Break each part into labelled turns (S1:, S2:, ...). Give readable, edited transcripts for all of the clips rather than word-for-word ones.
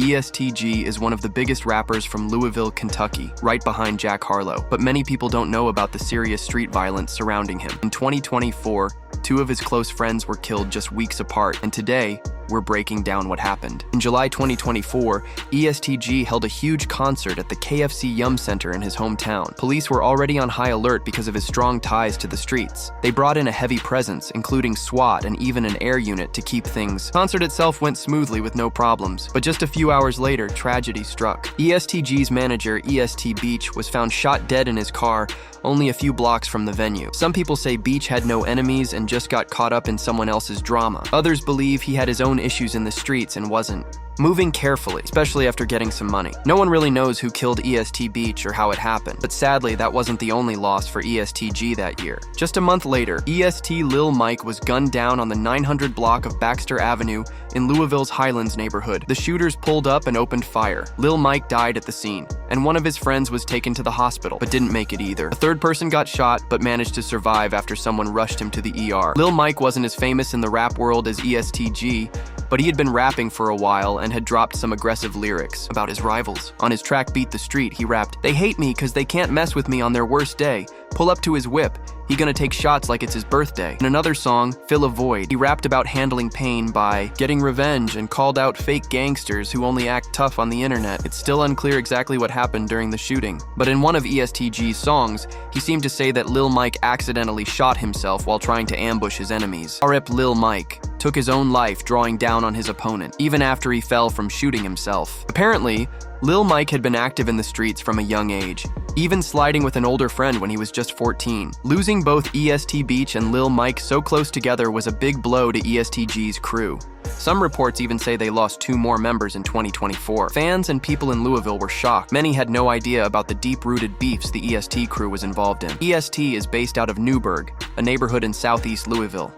S1: EST Gee is one of the biggest rappers from Louisville, Kentucky, right behind Jack Harlow, but many people don't know about the serious street violence surrounding him. In 2024, two of his close friends were killed just weeks apart, and today, we're breaking down what happened. In July 2024, EST Gee held a huge concert at the KFC Yum Center in his hometown. Police were already on high alert because of his strong ties to the streets. They brought in a heavy presence, including SWAT and even an air unit to keep things. The concert itself went smoothly with no problems, but just a few hours later, tragedy struck. EST Gee's manager, EST Beach, was found shot dead in his car only a few blocks from the venue. Some people say Beach had no enemies and just got caught up in someone else's drama. Others believe he had his own issues in the streets and wasn't moving carefully, especially after getting some money. No one really knows who killed EST Beach or how it happened, but sadly, that wasn't the only loss for EST Gee that year. Just a month later, EST Lil Mike was gunned down on the 900 block of Baxter Avenue in Louisville's Highlands neighborhood. The shooters pulled up and opened fire. Lil Mike died at the scene, and one of his friends was taken to the hospital, but didn't make it either. A third person got shot, but managed to survive after someone rushed him to the ER. Lil Mike wasn't as famous in the rap world as EST Gee, but he had been rapping for a while and had dropped some aggressive lyrics about his rivals. On his track Beat the Street, he rapped, "They hate me cause they can't mess with me on their worst day. Pull up to his whip, he gonna take shots like it's his birthday." In another song, Fill a Void, he rapped about handling pain by getting revenge and called out fake gangsters who only act tough on the internet. It's still unclear exactly what happened during the shooting, but in one of EST Gee's songs, he seemed to say that Lil Mike accidentally shot himself while trying to ambush his enemies. RIP Lil Mike took his own life drawing down on his opponent, even after he fell from shooting himself. Apparently, Lil Mike had been active in the streets from a young age, even sliding with an older friend when he was just 14. Losing both EST Beach and Lil Mike so close together was a big blow to EST Gee's crew. Some reports even say they lost 2 more members in 2024. Fans and people in Louisville were shocked. Many had no idea about the deep-rooted beefs the EST crew was involved in. EST is based out of Newburgh, a neighborhood in southeast Louisville.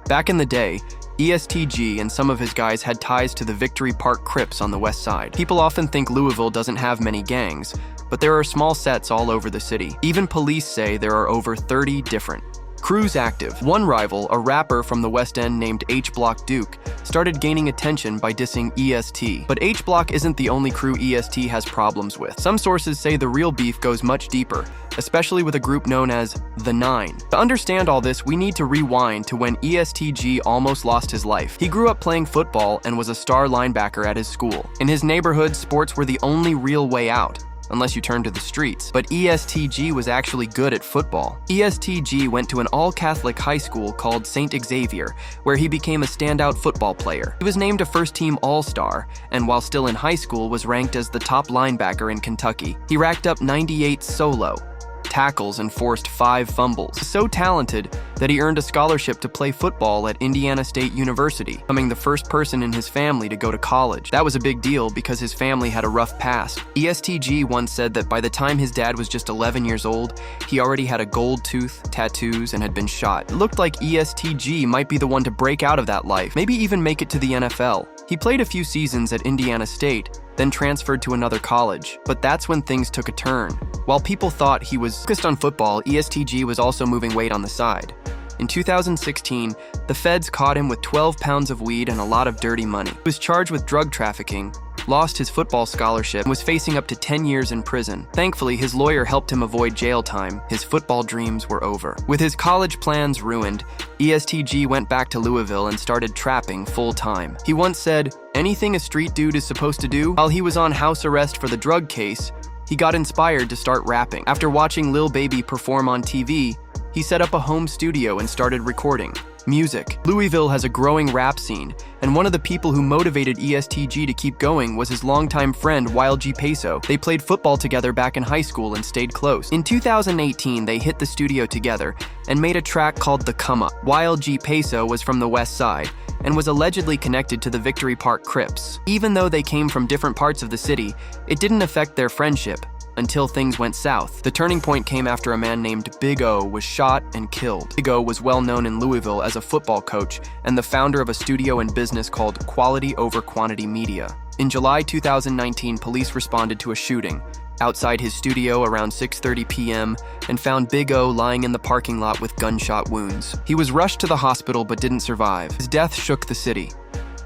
S1: Back in the day, EST Gee and some of his guys had ties to the Victory Park Crips on the west side. People often think Louisville doesn't have many gangs, but there are small sets all over the city. Even police say there are over 30 different crews active. One rival, a rapper from the West End named H Block Duke, started gaining attention by dissing EST. But H Block isn't the only crew EST has problems with. Some sources say the real beef goes much deeper, especially with a group known as The Nine. To understand all this, we need to rewind to when EST Gee almost lost his life. He grew up playing football and was a star linebacker at his school. In his neighborhood, sports were the only real way out, unless you turned to the streets. But EST Gee was actually good at football. EST Gee went to an all-Catholic high school called St. Xavier, where he became a standout football player. He was named a first-team All-Star, and while still in high school was ranked as the top linebacker in Kentucky. He racked up 98 solo tackles and forced 5 fumbles. So talented that he earned a scholarship to play football at Indiana State University, becoming the first person in his family to go to college. That was a big deal because his family had a rough past. EST Gee once said that by the time his dad was just 11 years old, he already had a gold tooth, tattoos, and had been shot. It looked like EST Gee might be the one to break out of that life, maybe even make it to the NFL. He played a few seasons at Indiana State, then transferred to another college. But that's when things took a turn. While people thought he was focused on football, EST Gee was also moving weight on the side. In 2016, the feds caught him with 12 pounds of weed and a lot of dirty money. He was charged with drug trafficking, lost his football scholarship, and was facing up to 10 years in prison. Thankfully, his lawyer helped him avoid jail time. His football dreams were over. With his college plans ruined, EST Gee went back to Louisville and started trapping full-time. He once said, "Anything a street dude is supposed to do?" While he was on house arrest for the drug case, he got inspired to start rapping. After watching Lil Baby perform on TV, he set up a home studio and started recording music. Louisville has a growing rap scene, and one of the people who motivated EST Gee to keep going was his longtime friend Wild G Peso. They played football together back in high school and stayed close. In 2018, they hit the studio together and made a track called The Come Up. Wild G Peso was from the West Side and was allegedly connected to the Victory Park Crips. Even though they came from different parts of the city, it didn't affect their friendship until things went south. The turning point came after a man named Big O was shot and killed. Big O was well known in Louisville as a football coach and the founder of a studio and business called Quality Over Quantity Media. In July 2019, police responded to a shooting outside his studio around 6:30 p.m. and found Big O lying in the parking lot with gunshot wounds. He was rushed to the hospital but didn't survive. His death shook the city.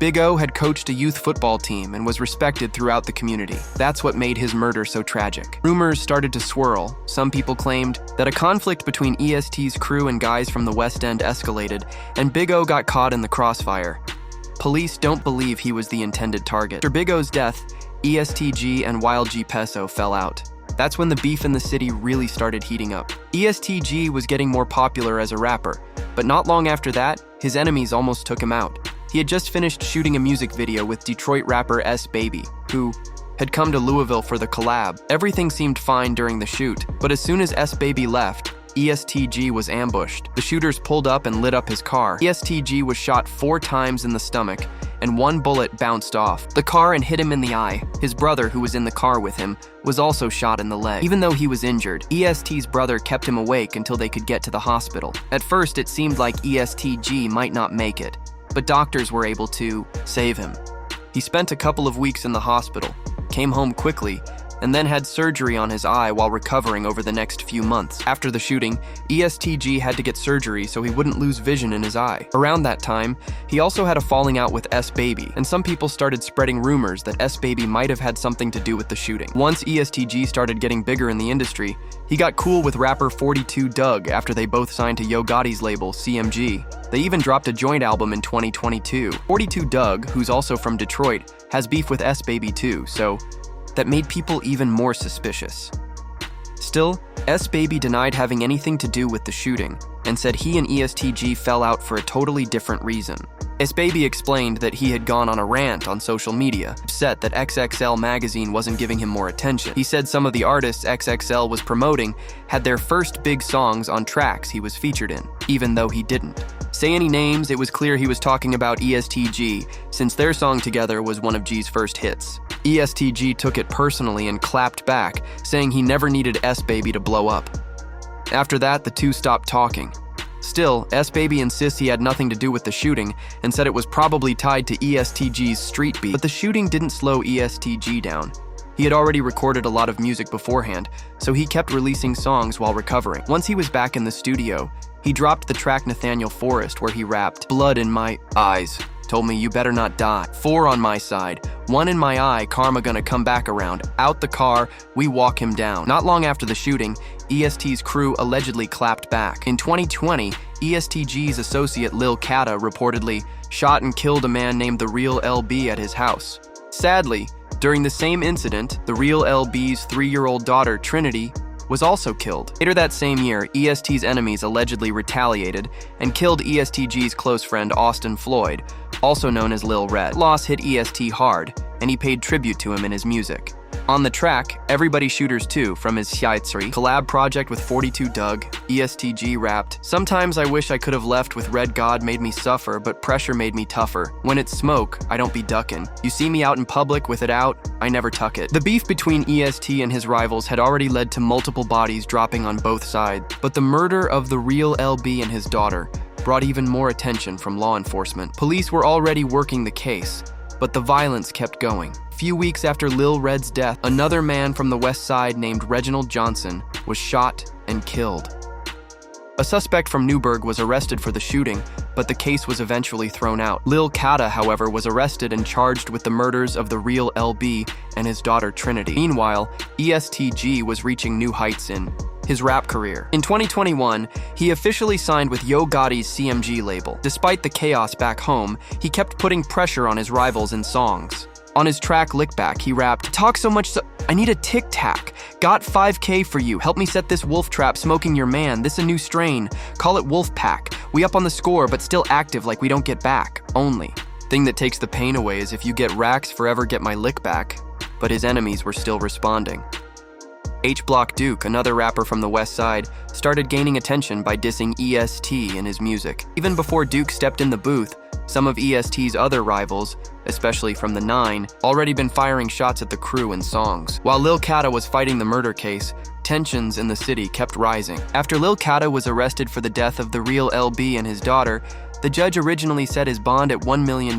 S1: Big O had coached a youth football team and was respected throughout the community. That's what made his murder so tragic. Rumors started to swirl. Some people claimed that a conflict between EST's crew and guys from the West End escalated, and Big O got caught in the crossfire. Police don't believe he was the intended target. After Big O's death, EST Gee and Wild G Peso fell out. That's when the beef in the city really started heating up. EST Gee was getting more popular as a rapper, but not long after that, his enemies almost took him out. He had just finished shooting a music video with Detroit rapper S Baby, who had come to Louisville for the collab. Everything seemed fine during the shoot, but as soon as S Baby left, EST Gee was ambushed. The shooters pulled up and lit up his car. EST Gee was shot 4 times in the stomach, and 1 bullet bounced off the car and hit him in the eye. His brother, who was in the car with him, was also shot in the leg. Even though he was injured, EST's brother kept him awake until they could get to the hospital. At first, it seemed like EST Gee might not make it, but doctors were able to save him. He spent a couple of weeks in the hospital, came home quickly, and then had surgery on his eye while recovering over the next few months. After the shooting, EST Gee had to get surgery so he wouldn't lose vision in his eye. Around that time, he also had a falling out with S Baby, and some people started spreading rumors that S Baby might have had something to do with the shooting. Once EST Gee started getting bigger in the industry, he got cool with rapper 42 Dugg after they both signed to Yo Gotti's label, CMG. They even dropped a joint album in 2022. 42 Dugg, who's also from Detroit, has beef with S Baby too, so that made people even more suspicious. Still, S Baby denied having anything to do with the shooting and said he and EST Gee fell out for a totally different reason. S Baby explained that he had gone on a rant on social media, upset that XXL magazine wasn't giving him more attention. He said some of the artists XXL was promoting had their first big songs on tracks he was featured in, even though he didn't say any names. It was clear he was talking about EST Gee, since their song together was one of Gee's first hits. EST Gee took it personally and clapped back, saying he never needed S Baby to blow up. After that, the two stopped talking. Still, S Baby insists he had nothing to do with the shooting and said it was probably tied to EST Gee's street beef. But the shooting didn't slow EST Gee down. He had already recorded a lot of music beforehand, so he kept releasing songs while recovering. Once he was back in the studio, he dropped the track Nathaniel Forrest where he rapped, "Blood in my eyes told me you better not die. 4 on my side, 1 in my eye, karma gonna come back around. Out the car, we walk him down." Not long after the shooting, EST's crew allegedly clapped back. In 2020, EST Gee's associate Lil Kata reportedly shot and killed a man named The Real LB at his house. Sadly, during the same incident, The Real LB's 3-year-old daughter, Trinity, was also killed. Later that same year, EST's enemies allegedly retaliated and killed EST Gee's close friend Austin Floyd, also known as Lil Red. Loss hit EST hard, and he paid tribute to him in his music. On the track, Everybody Shooters 2 from his Hyatsri collab project with 42 Dugg, EST Gee rapped, "Sometimes I wish I could have left with Red God made me suffer, but pressure made me tougher. When it's smoke, I don't be duckin'. You see me out in public with it out, I never tuck it." The beef between EST and his rivals had already led to multiple bodies dropping on both sides, but the murder of The Real LB and his daughter brought even more attention from law enforcement. Police were already working the case, but the violence kept going. A few weeks after Lil Red's death, another man from the West Side named Reginald Johnson was shot and killed. A suspect from Newburgh was arrested for the shooting, but the case was eventually thrown out. Lil Kata, however, was arrested and charged with the murders of The Real LB and his daughter Trinity. Meanwhile, EST Gee was reaching new heights in his rap career. In 2021, he officially signed with Yo Gotti's CMG label. Despite the chaos back home, he kept putting pressure on his rivals in songs. On his track Lick Back, he rapped, "Talk so much so I need a tic tac. Got 5K for you. Help me set this wolf trap, smoking your man. This a new strain. Call it Wolf Pack. We up on the score, but still active like we don't get back. Only. Thing that takes the pain away is if you get racks, forever get my lick back." But his enemies were still responding. H Block Duke, another rapper from the West Side, started gaining attention by dissing EST in his music. Even before Duke stepped in the booth, some of EST's other rivals, especially from the 9, already been firing shots at the crew and songs. While Lil Kata was fighting the murder case, tensions in the city kept rising. After Lil Kata was arrested for the death of The Real LB and his daughter, the judge originally set his bond at $1 million.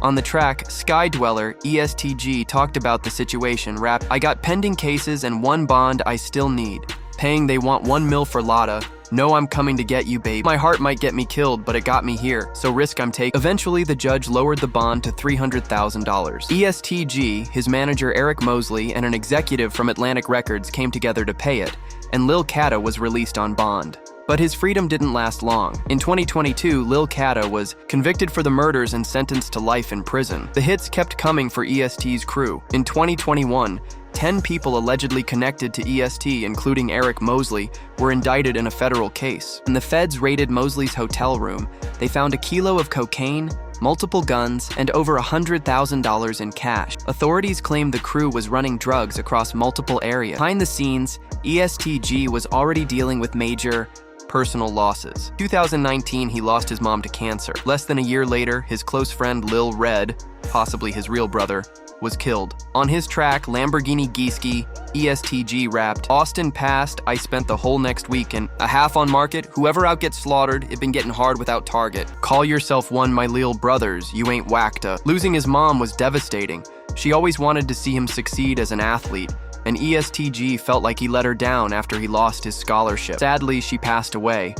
S1: On the track, Sky Dweller, EST Gee talked about the situation, rapped, "I got pending cases and 1 bond I still need. Paying they want 1 mil for Lotta, "No, I'm coming to get you, babe. My heart might get me killed, but it got me here, so risk I'm taking." Eventually, the judge lowered the bond to $300,000. EST Gee, his manager Eric Mosley, and an executive from Atlantic Records came together to pay it, and Lil Katta was released on bond. But his freedom didn't last long. In 2022, Lil Katta was convicted for the murders and sentenced to life in prison. The hits kept coming for EST's crew. In 2021, 10 people allegedly connected to EST, including Eric Mosley, were indicted in a federal case. When the feds raided Mosley's hotel room, they found a kilo of cocaine, multiple guns, and over $100,000 in cash. Authorities claimed the crew was running drugs across multiple areas. Behind the scenes, EST Gee was already dealing with major personal losses. In 2019, he lost his mom to cancer. Less than a year later, his close friend Lil Red, possibly his real brother, was killed. On his track, Lamborghini Giski, EST Gee rapped, "Austin passed, I spent the whole next week in a half on market, whoever out gets slaughtered, it been getting hard without target. Call yourself one, my lil brothers, you ain't whacked-a." Losing his mom was devastating. She always wanted to see him succeed as an athlete, and EST Gee felt like he let her down after he lost his scholarship. Sadly, she passed away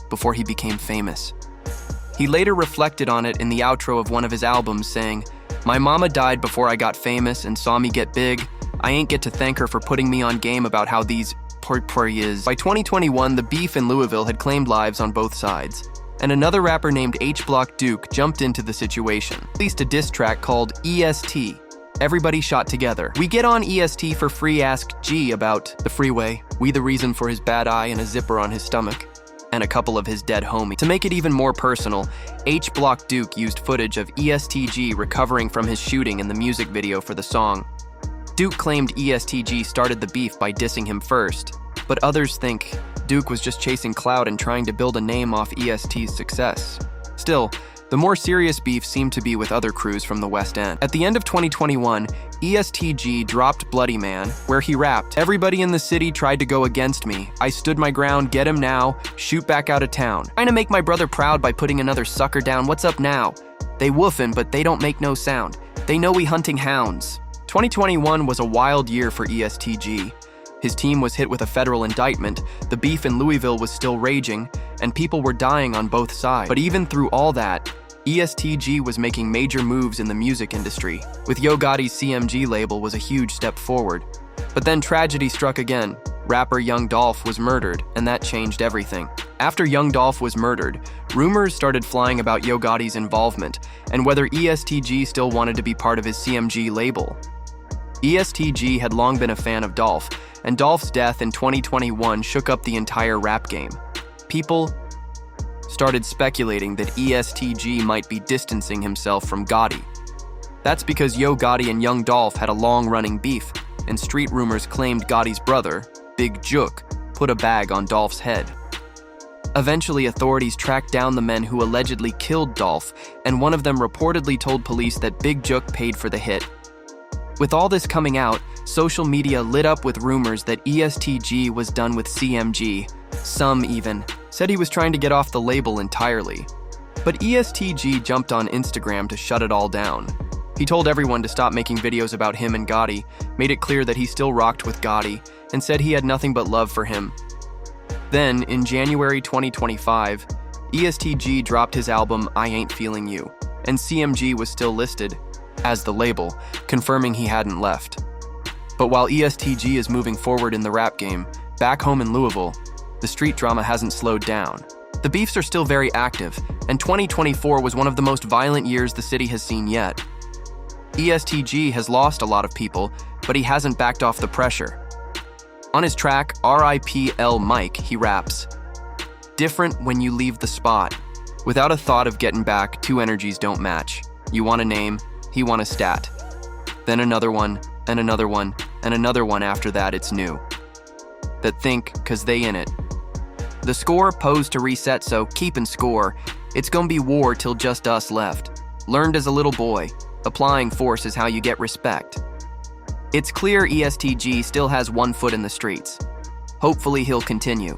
S1: before he became famous. He later reflected on it in the outro of one of his albums, saying, "My mama died before I got famous and saw me get big. I ain't get to thank her for putting me on game about how these is." By 2021, the beef in Louisville had claimed lives on both sides, and another rapper named H Block Duke jumped into the situation. Released a diss track called EST, Everybody Shot Together. We get on EST for free ask Gee about the freeway, we the reason for his bad eye and a zipper on his stomach, and a couple of his dead homies. To make it even more personal, H Block Duke used footage of EST Gee recovering from his shooting in the music video for the song. Duke claimed EST Gee started the beef by dissing him first, but others think Duke was just chasing clout and trying to build a name off EST's success. Still, the more serious beef seemed to be with other crews from the West End. At the end of 2021, EST Gee dropped Bloody Man, where he rapped, "Everybody in the city tried to go against me. I stood my ground, get him now, shoot back out of town. Trying to make my brother proud by putting another sucker down, what's up now? They woofin', but they don't make no sound. They know we hunting hounds." 2021 was a wild year for EST Gee. His team was hit with a federal indictment, the beef in Louisville was still raging, and people were dying on both sides. But even through all that, EST Gee was making major moves in the music industry. With Yo Gotti's CMG label was a huge step forward. But then tragedy struck again. Rapper Young Dolph was murdered, and that changed everything. After Young Dolph was murdered, rumors started flying about Yo Gotti's involvement and whether EST Gee still wanted to be part of his CMG label. EST Gee had long been a fan of Dolph, and Dolph's death in 2021 shook up the entire rap game. People started speculating that EST Gee might be distancing himself from Gotti. That's because Yo Gotti and Young Dolph had a long-running beef, and street rumors claimed Gotti's brother, Big Jook, put a bag on Dolph's head. Eventually, authorities tracked down the men who allegedly killed Dolph, and one of them reportedly told police that Big Jook paid for the hit. With all this coming out, social media lit up with rumors that EST Gee was done with CMG. Some even said he was trying to get off the label entirely. But EST Gee jumped on Instagram to shut it all down. He told everyone to stop making videos about him and Gotti, made it clear that he still rocked with Gotti, and said he had nothing but love for him. Then, in January 2025, EST Gee dropped his album I Ain't Feeling You, and CMG was still listed as the label, confirming he hadn't left. But while EST Gee is moving forward in the rap game, back home in Louisville, the street drama hasn't slowed down. The beefs are still very active, and 2024 was one of the most violent years the city has seen yet. EST Gee has lost a lot of people, but he hasn't backed off the pressure. On his track, RIPL Mike, he raps, "Different when you leave the spot. Without a thought of getting back, two energies don't match. You want a name, he want a stat. Then another one, and another one, and another one after that it's new. That think, cause they in it. The score posed to reset, so keepin' score. It's gonna be war till just us left. Learned as a little boy, applying force is how you get respect." It's clear EST Gee still has one foot in the streets. Hopefully he'll continue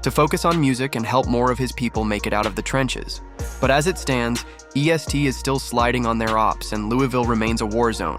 S1: to focus on music and help more of his people make it out of the trenches. But as it stands, EST is still sliding on their ops and Louisville remains a war zone.